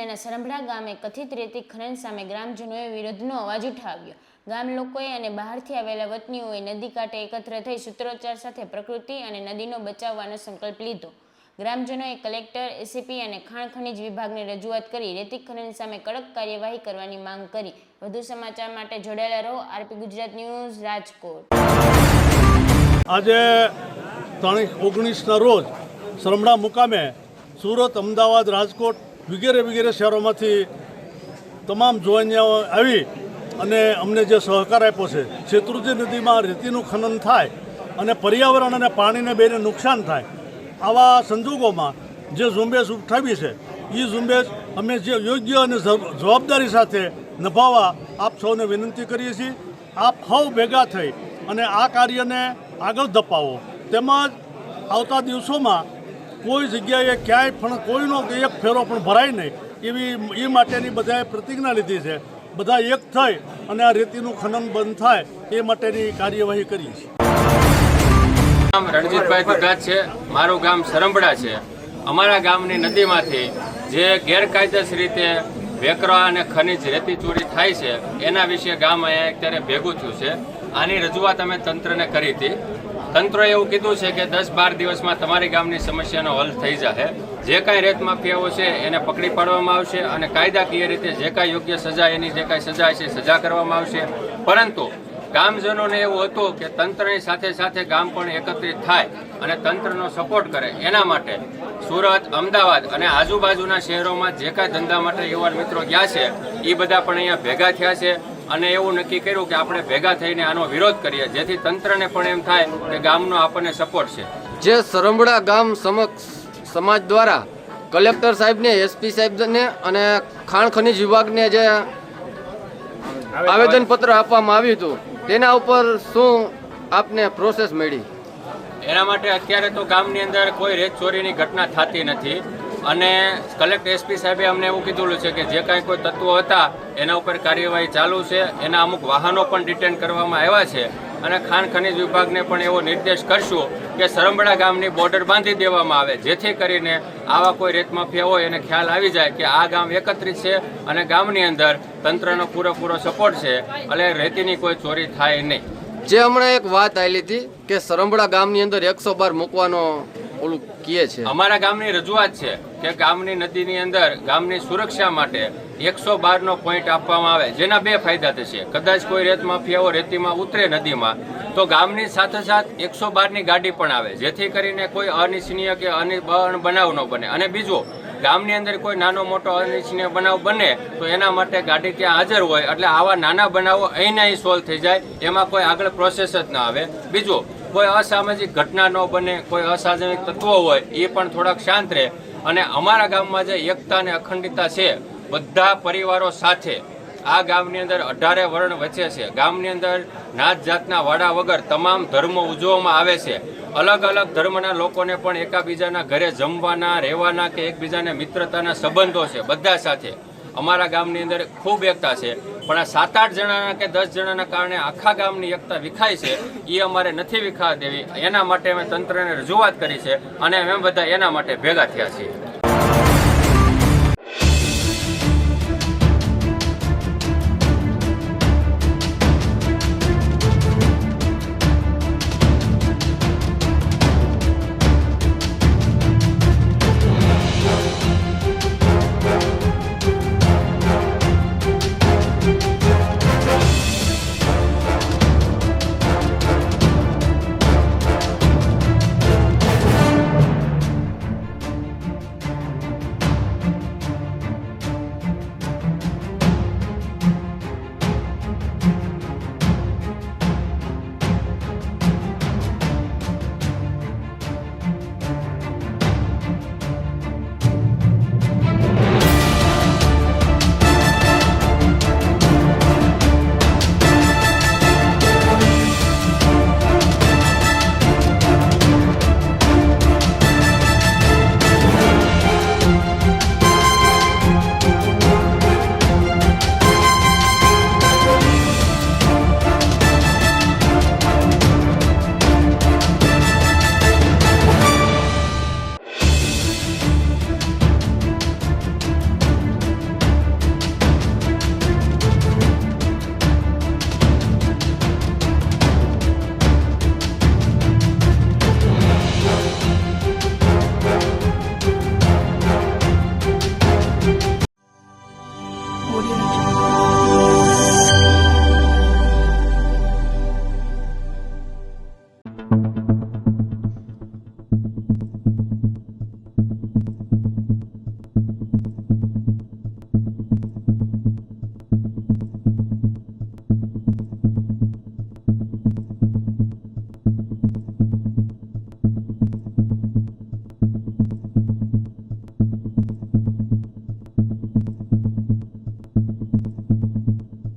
જિલ્લાના સરંભડા ગામે કથિત રેતી ખનન સામે ગ્રામજનોએ વિરોધનો અવાજ ઉઠાવ્યો। ગામ લોકોએ અને બહારથી આવેલા વતનીઓએ નદી કાંઠે એકત્ર થઈ સૂત્રોચ્ચાર સાથે પ્રકૃતિ અને નદીનો બચાવવાનો સંકલ્પ લીધો। ગ્રામજનોએ કલેક્ટર, એસીપી અને ખાણ ખનીજ વિભાગને રજૂઆત કરી રેતી ખનન સામે કડક કાર્યવાહી કરવાની માંગ કરી। વધુ સમાચાર માટે જોડાયેલા રહો આરપી ગુજરાત ન્યૂઝ રાજકોટ। આજે તારીખ 19ના રોજ સરંભડા મુકામે સુરત, અમદાવાદ, રાજકોટ વગેરે શહેરોમાંથી તમામ જોઈન્યાઓ આવી અને અમને જે સહકાર આપ્યો છે, શેત્રુંજી નદીમાં રેતીનું ખનન થાય અને પર્યાવરણ અને પાણીને બેને નુકસાન થાય, આવા સંજોગોમાં જે ઝુંબેશ ઉઠાવી છે એ ઝુંબેશ અમે જે યોગ્ય અને જવાબદારી સાથે નિભાવવા આપ સૌને વિનંતી કરીએ છીએ। આપ સૌ ભેગા થઈ અને આ કાર્યને આગળ ધપાવો, તેમજ આવતા દિવસોમાં કોઈ જગ્યાએ ક્યાંય પણ કોઈનો એક ફેરો પણ ભરાય નહીં એવી એ માટેની બધાએ પ્રતિજ્ઞા લીધી છે। બધા એક થઈ અને આ રેતીનું ખનન બંધ થાય એ માટેની કાર્યવાહી કરી છે। નામ રણજીતભાઈ દુધાત છે, મારું ગામ સરંભડા છે। અમારા ગામની નદીમાંથી જે ગેરકાયદેસર રીતે વેકરા અને ખનીજ રેતી ચોરી થાય છે એના વિશે ગામ અહીંયા અત્યારે ભેગું થયું છે। આની રજૂઆત અમે તંત્રને કરી હતી। તંત્રએ એવું કીધું છે કે 10-12 દિવસમાં તમારી ગામની સમસ્યાનો હલ થઈ જશે। જે કાંઈ રેત માફિયાઓ છે એને પકડી પાડવામાં આવશે અને કાયદાકીય રીતે જે કાંઈ યોગ્ય સજા, એની જે કાંઈ સજા છે સજા કરવામાં આવશે। પરંતુ ગામજનોને એવું હતું કે તંત્રની સાથે સાથે ગામ પણ એકત્રિત થાય અને તંત્રનો સપોર્ટ કરે, એના માટે સુરત, અમદાવાદ અને આજુબાજુના શહેરોમાં જે કાંઈ ધંધા માટે યુવાન મિત્રો ગયા છે એ બધા પણ અહીંયા ભેગા થયા છે અને એવું નક્કી કર્યું કે આપણે ભેગા થઈને આનો વિરોધ કરીએ, જેથી તંત્રને પણ એમ થાય કે ગામનો આપણને સપોર્ટ છે। જે સરંભડા ગામ સમાજ દ્વારા કલેક્ટર સાહેબને, એસપી સાહેબને અને ખાણ ખનીજ વિભાગને જે આવેદનપત્ર આપવામાં આવ્યું હતું તેના ઉપર શું આપને પ્રોસેસ મળી? એના માટે અત્યારે તો ગામની અંદર કોઈ રેત ચોરીની ઘટના થતી નથી અને કલેક્ટર, એસપી સાહેબે અમને એવું કીધું છે કે જે કાંઈ કોઈ તત્વો હતા એના ઉપર કાર્યવાહી ચાલુ છે। એના અમુક વાહનો પણ ડિટેન કરવામાં આવ્યા છે અને ખાણ ખનીજ વિભાગને પણ એવો નિર્દેશ કરશું કે સરંભડા ગામની બોર્ડર બાંધી દેવામાં આવે, જેથી કરીને આવા કોઈ રેત માફિયા હોય એને ખ્યાલ આવી જાય કે આ ગામ એકત્રિત છે અને ગામની અંદર તંત્રનો પૂરેપૂરો સપોર્ટ છે એટલે રેતીની કોઈ ચોરી થાય નહીં। જે હમણાં એક વાત આવેલી હતી કે સરંભડા ગામની અંદર 112 મૂકવાનો ઓલું કહે છે, અમારા ગામની રજૂઆત છે કે ગામની નદીની અંદર ગામની સુરક્ષા માટે 112નો પોઈન્ટ આપવામાં આવે, જેના બે ફાયદા થશે। કદાચ કોઈ રેત માફિયાઓ રેતીમાં ઉતરે નદીમાં તો ગામની સાથે 112ની ગાડી પણ આવે, જેથી કરીને કોઈ અનિચ્છનીય કે બનાવ ન બને। અને બીજું, ગામની અંદર કોઈ નાનો મોટો અનિચ્છનીય બનાવ બને તો એના માટે ગાડી ત્યાં હાજર હોય એટલે આવા નાના બનાવો અહીં સોલ્વ થઈ જાય, એમાં કોઈ આગળ પ્રોસેસ જ ના આવે। બીજું, કોઈ અસામાજિક ઘટના ન બને, કોઈ અસામાજિક તત્વો હોય એ પણ થોડાક શાંત રહે અને અમારા ગામમાં જે એકતા અને અખંડિતતા છે, બધા પરિવારો સાથે આ ગામની અંદર 18 વર્ણ વચ્ચે છે। ગામની અંદર નાત જાતના વાડા વગર તમામ ધર્મો ઉજવવામાં આવે છે। અલગ અલગ ધર્મના લોકોને પણ એકાબીજાના ઘરે જમવાના, રહેવાના કે એકબીજાને મિત્રતાના સંબંધો છે બધા સાથે। અમારા ગામની અંદર ખૂબ એકતા છે, પણ આ 7-8 જણાના કે 10 જણાના કારણે આખા ગામની એકતા વિખાય છે, એ અમારે નથી વિખા દેવી। એના માટે અમે તંત્રને રજૂઆત કરી છે અને અમે બધા એના માટે ભેગા થયા છીએ।